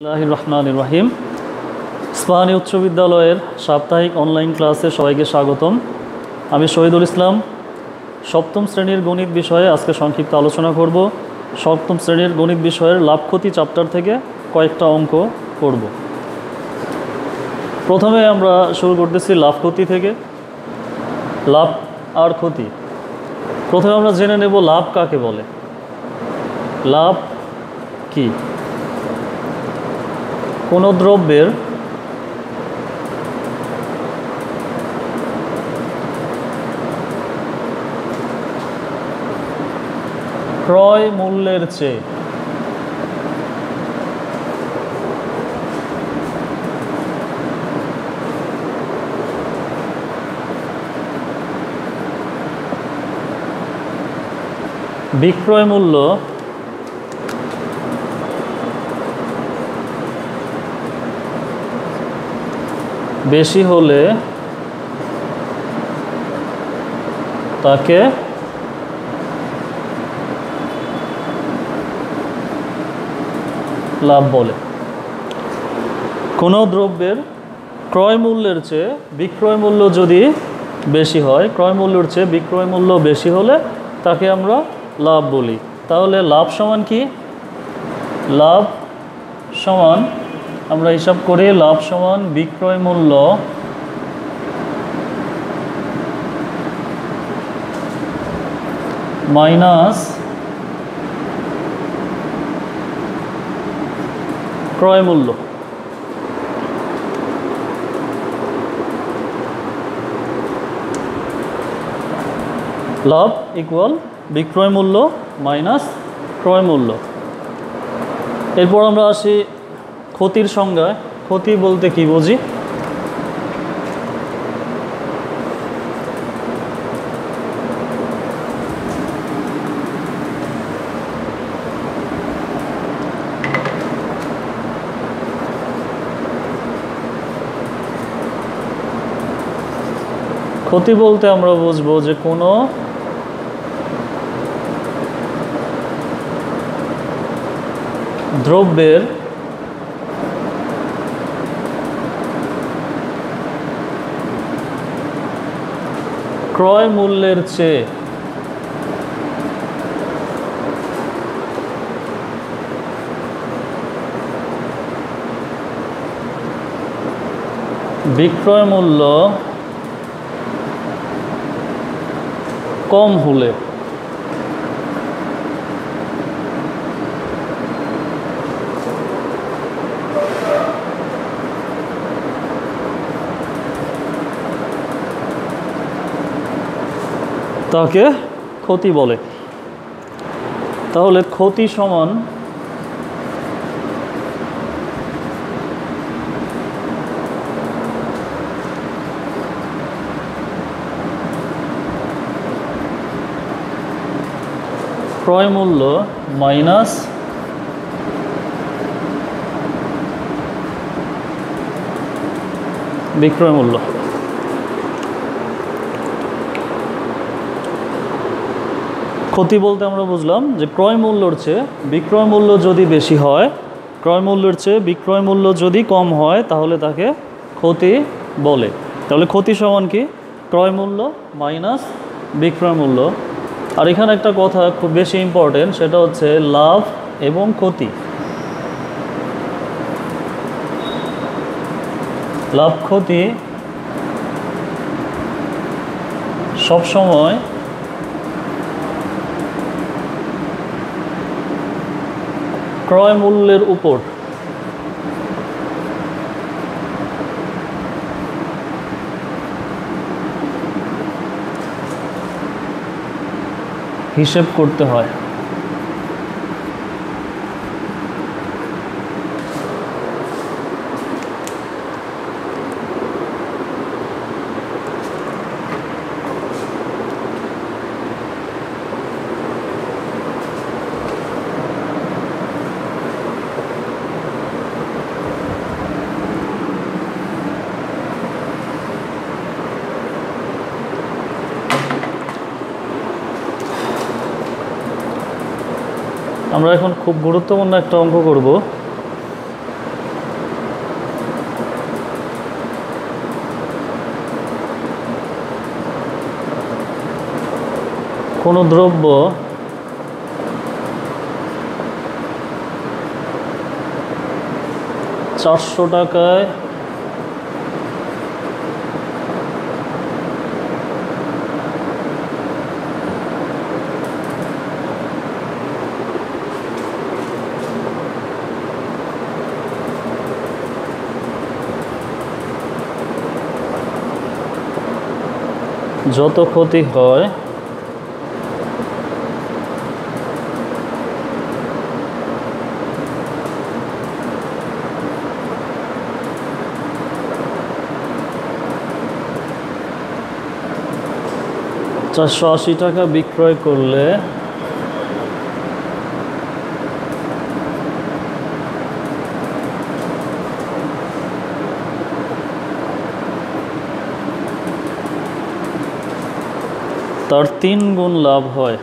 রহমানির রহিম। ইস্পাহানী উচ্চ বিদ্যালয়ের সাপ্তাহিক অনলাইন ক্লাসে সবাইকে স্বাগতম। আমি শহীদুল ইসলাম। সপ্তম শ্রেণীর গণিত বিষয়ে আজকে সংক্ষিপ্ত আলোচনা করব। সপ্তম শ্রেণীর গণিত বিষয়ের লাভ ক্ষতি চ্যাপ্টার থেকে কয়েকটা অঙ্ক করব। প্রথমে আমরা শুরু করতেছি লাভ ক্ষতি থেকে। লাভ আর ক্ষতি, প্রথমে আমরা জেনে নেব লাভ কাকে বলে। লাভ কি? কোনো দ্রব্যের ক্রয় মূল্যের চেয়ে বিক্রয় মূল্য বেশি হলে তাকে লাভ বলে। কোনো দ্রব্যের ক্রয় মূল্যের চেয়ে বিক্রয় মূল্য যদি বেশি হয়, ক্রয় মূল্যের চেয়ে বিক্রয় মূল্য বেশি হলে তাকে আমরা লাভ বলি। তাহলে লাভ সমান কি? লাভ সমান, আমরা হিসাব করি, লাভ সমান বিক্রয় মূল্য মাইনাস ক্রয় মূল্য। লাভ ইকুয়াল বিক্রয় মূল্য মাইনাস ক্রয় মূল্য। এরপর আমরা আসি ক্ষতির সংজ্ঞায়। ক্ষতি বলতে কি বুঝি? ক্ষতি বলতে আমরা বুঝবো যে কোনো দ্রব্যের ক্রয় মূল্যের চেয়ে বিক্রয় মূল্য কম হলে তাকে ক্ষতি বলে। তাহলে ক্ষতি সমান ক্রয় মূল্য মাইনাস বিক্রয় মূল্য। ক্ষতি বলতে আমরা বুঝলাম যে ক্রয় মূল্যর চেয়ে বিক্রয় মূল্য যদি বেশি হয়, ক্রয় মূল্যের চেয়ে বিক্রয় মূল্য যদি কম হয় তাহলে তাকে ক্ষতি বলে। তাহলে ক্ষতি সমান কি? ক্রয় মূল্য মাইনাস বিক্রয় মূল্য। আর এখানে একটা কথা খুব বেশি ইম্পর্টেন্ট, সেটা হচ্ছে লাভ এবং ক্ষতি। লাভ ক্ষতি সবসময় ক্রয় মূল্যের উপর হিসেব করতে হয়। আমরা এখন খুব গুরুত্বপূর্ণ একটা অঙ্ক করব। কোনো দ্রব্য ৳400 যত ক্ষতি হয় ৳480 বিক্রয় করলে তার 3 গুণ লাভ হয়।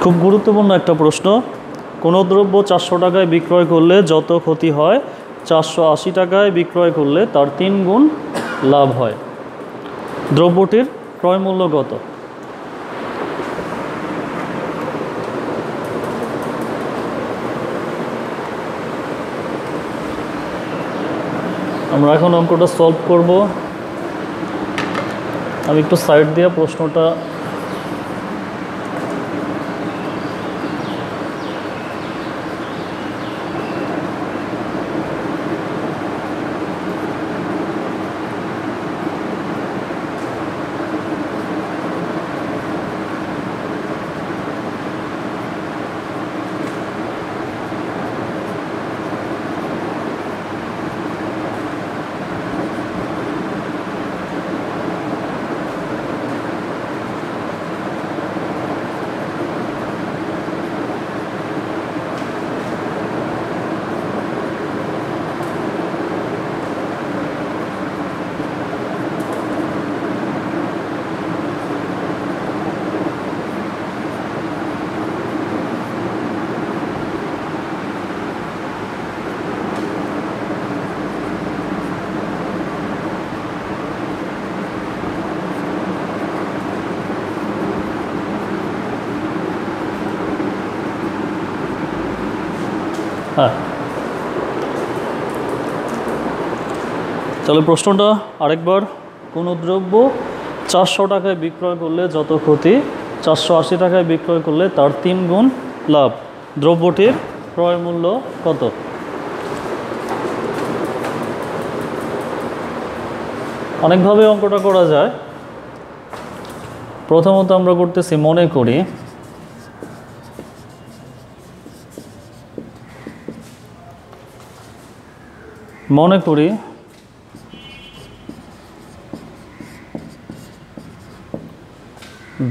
খুব গুরুত্বপূর্ণ একটা প্রশ্ন। কোনো দ্রব্য ৳400 বিক্রয় করলে যত ক্ষতি হয় ৳480 বিক্রয় করলে তার 3 গুণ লাভ হয়। দ্রব্যটির ক্রয় মূল্য কত? আমরা এখন অঙ্কটা সলভ করব। আমি একটু সাইড দিয়ে প্রশ্নটা তাহলে প্রশ্নটা আরেকবার। কোনো দ্রব্য ৳400 বিক্রয় করলে যত ক্ষতি ৳480 বিক্রয় করলে তার 3 গুণ লাভ। দ্রব্যটির ক্রয় মূল্য কত? অনেকভাবে অঙ্কটা করা যায়। প্রথমত আমরা করতেছি মনে করি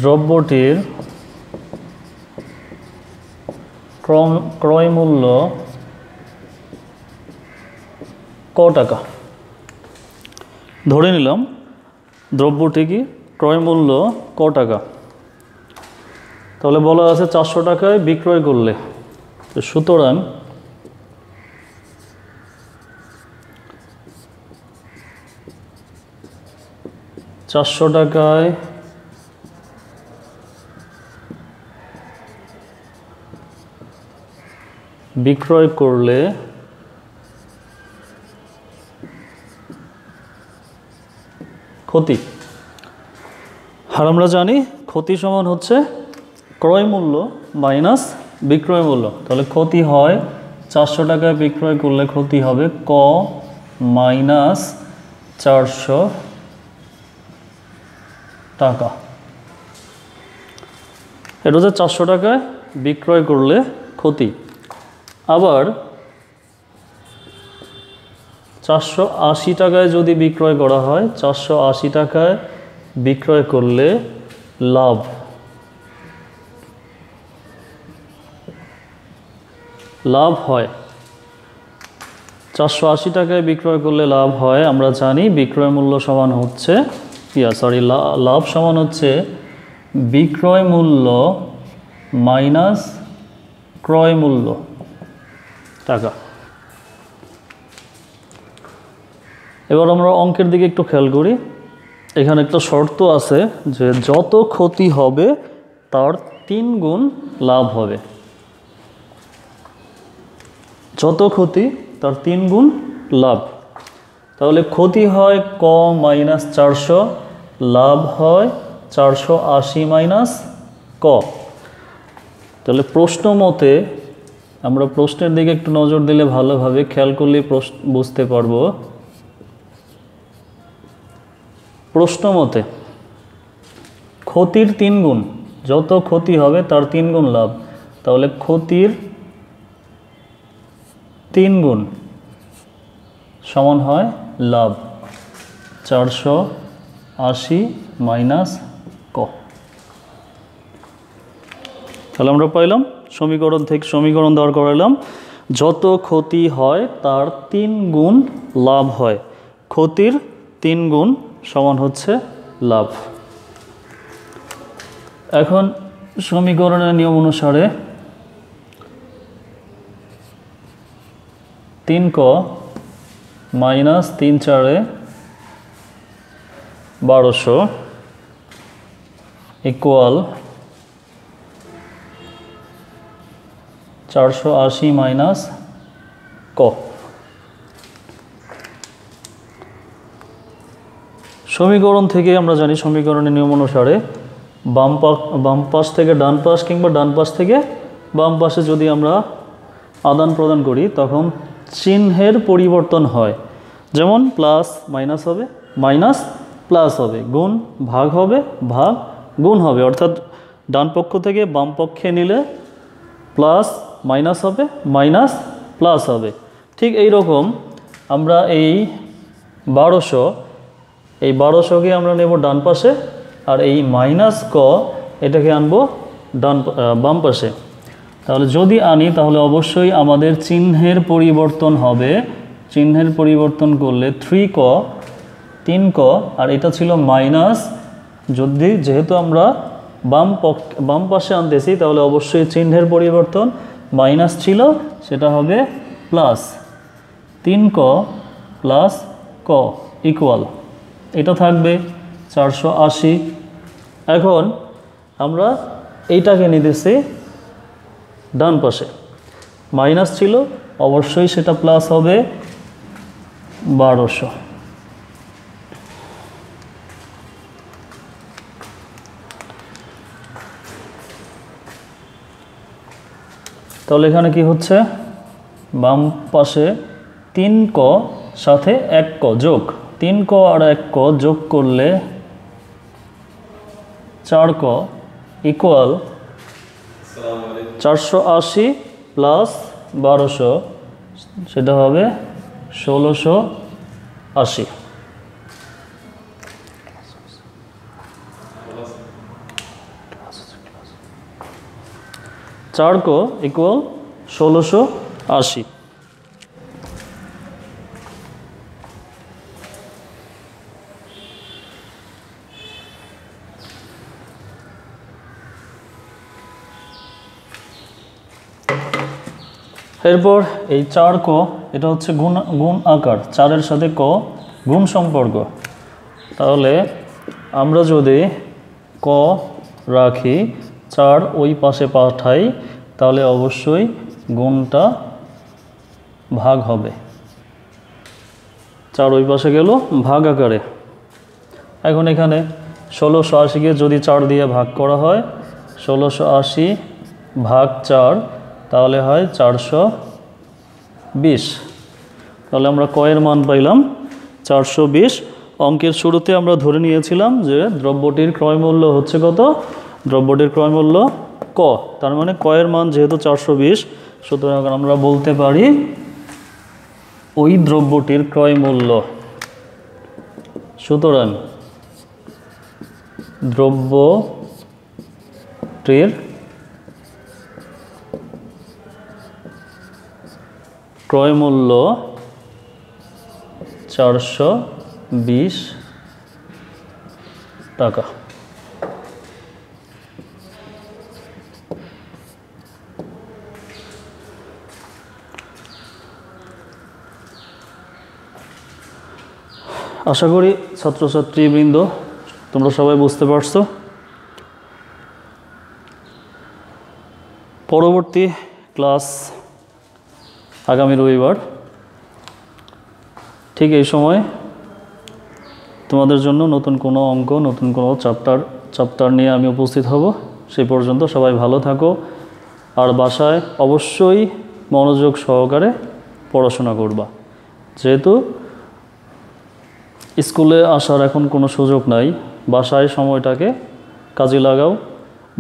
দ্রব্যটির ক্রয় মূল্য ক টাকা। ধরে নিলাম দ্রব্যটি কি ক্রয় মূল্য ক টাকা। তাহলে বলা আছে ৳400 বিক্রয় করলে, সুতরাং ৳400 বিক্রয় করলে ক্ষতি। আর আমরা জানি ক্ষতি সমান হচ্ছে ক্রয় মূল্য মাইনাস বিক্রয় মূল্য। তাহলে ক্ষতি হয় ৳400 বিক্রয় করলে ক্ষতি হবে ক মাইনাস 400 টাকা। এটা হচ্ছে ৳400 বিক্রয় করলে ক্ষতি। আবার ৳480 যদি বিক্রয় করা হয়, ৳480 বিক্রয় করলে লাভ। লাভ হয়। 480 টাকায় বিক্রয় করলে লাভ হয়, আমরা জানি বিক্রয় মূল্য সমান হচ্ছে লাভ সমান হচ্ছে বিক্রয় মূল্য মাইনাস ক্রয় মূল্য টাকা। এবার আমরা অঙ্কের দিকে একটু খেয়াল করি। এখানে একটা শর্ত আছে যে যত ক্ষতি হবে তার 3 গুণ লাভ হবে। যত ক্ষতি তার 3 গুণ লাভ। তাহলে ক্ষতি হয় ক মাইনাস 400, লাভ হয় 480 মাইনাস ক। তাহলে প্রশ্ন মতে আমরা প্রশ্নের দিকে একটু নজর দিলে ভালোভাবে খেয়াল করলে বুঝতে পারবো। প্রশ্ন মতে ক্ষতির 3 গুণ, যত ক্ষতি হবে তার 3 গুণ লাভ। তাহলে ক্ষতির 3 গুণ সমান হয় লাভ 480 মাইনাস ক। তাহলে আমরা পাইলাম সমীকরণ থেকে সমীকরণ দাঁড় করালাম, যত ক্ষতি হয় তার 3 গুণ লাভ হয়। ক্ষতির 3 গুণ সমান হচ্ছে লাভ। এখন সমীকরণের নিয়ম অনুসারে 3 ক মাইনাস 3 4 1200 ইকুয়াল 480 মাইনাস ক। সমীকরণ থেকে আমরা জানি সমীকরণের নিয়ম অনুসারে বাম পাশ থেকে ডান পাশ কিংবা ডান পাশ থেকে বাম পাশে যদি আমরা আদান প্রদান করি তখন চিহ্নের পরিবর্তন হয়। যেমন প্লাস মাইনাস হবে, মাইনাস প্লাস হবে, গুণ ভাগ হবে, ভাগ গুণ হবে। অর্থাৎ ডান পক্ষ থেকে বাম পক্ষে নিলে প্লাস মাইনাস হবে, মাইনাস প্লাস হবে। ঠিক এই রকম আমরা এই 1200কে আমরা নেব ডান পাশে, আর এই মাইনাস ক এটাকে আনবো বাম পাশে। তাহলে যদি আনি তাহলে অবশ্যই আমাদের চিহ্নের পরিবর্তন হবে। চিহ্নের পরিবর্তন করলে 3 ক, আর এটা ছিল মাইনাস। যেহেতু আমরা বাম পাশে আনতেছি তাহলে অবশ্যই চিহ্নের পরিবর্তন, মাইনাস ছিল সেটা হবে প্লাস। 3 ক প্লাস ক ইকুয়াল এটা থাকবে 480। এখন আমরা এইটাকে নিতেছি ডান পাশে, মাইনাস ছিল অবশ্যই সেটা প্লাস হবে 1200। তাহলে এখানে কি হচ্ছে, বাম পাশে 3 ক সাথে 1 ক যোগ, 3 ক আর 1 ক যোগ করলে 4 ক ইকুয়াল 480 প্লাস 1200 সেটা হবে 1680। 4 ক ইকুয়াল 1680। এরপর এই 4 ক এটা হচ্ছে গুণ আকার, 4-এর সাথে ক গুণ সম্পর্ক। তাহলে আমরা যদি ক রাখি 4 ওই পাশে পাঠাই তাহলে অবশ্যই গুণটা ভাগ হবে। 4 ওই পাশে গেল ভাগ আকারে। এখন এখানে 1680-কে যদি 4 দিয়ে ভাগ করা হয়, 1680 ভাগ 4 তাহলে হয় 420। তাহলে আমরা কয়ের মান পাইলাম 420। অঙ্কের শুরুতে আমরা ধরে নিয়েছিলাম যে দ্রব্যটির ক্রয় মূল্য হচ্ছে কত, দ্রব্যটির ক্রয় মূল্য ক। তার মানে কয়ের মান যেহেতু 420, সুতরাং আমরা বলতে পারি ওই দ্রব্যটির ক্রয় মূল্য। সুতরাং দ্রব্যটির ক্রয় মূল্য 420 টাকা। আশা করি ছাত্রছাত্রীবৃন্দ তোমরা সবাই বুঝতে পারছো। পরবর্তী ক্লাস আগামী রবিবার ঠিক এই সময় তোমাদের জন্য নতুন কোনো অঙ্ক, নতুন কোনো চ্যাপ্টার নিয়ে আমি উপস্থিত হব। সেই পর্যন্ত সবাই ভালো থাকো, আর বাসায় অবশ্যই মনোযোগ সহকারে পড়াশোনা করবা। যেহেতু স্কুলে আসার এখন কোনো সুযোগ নাই, বাসায় সময়টাকে কাজে লাগাও।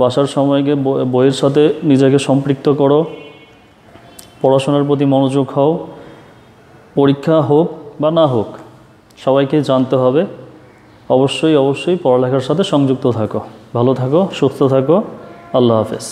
বাসার সময়কে বইয়ের সাথে নিজেকে সম্পৃক্ত করো, পড়াশোনার প্রতি মনোযোগ হও। পরীক্ষা হোক বা না হোক সবাইকে জানতে হবে। অবশ্যই পড়ালেখার সাথে সংযুক্ত থাকো। ভালো থাকো, সুস্থ থাকো। আল্লাহ হাফেজ।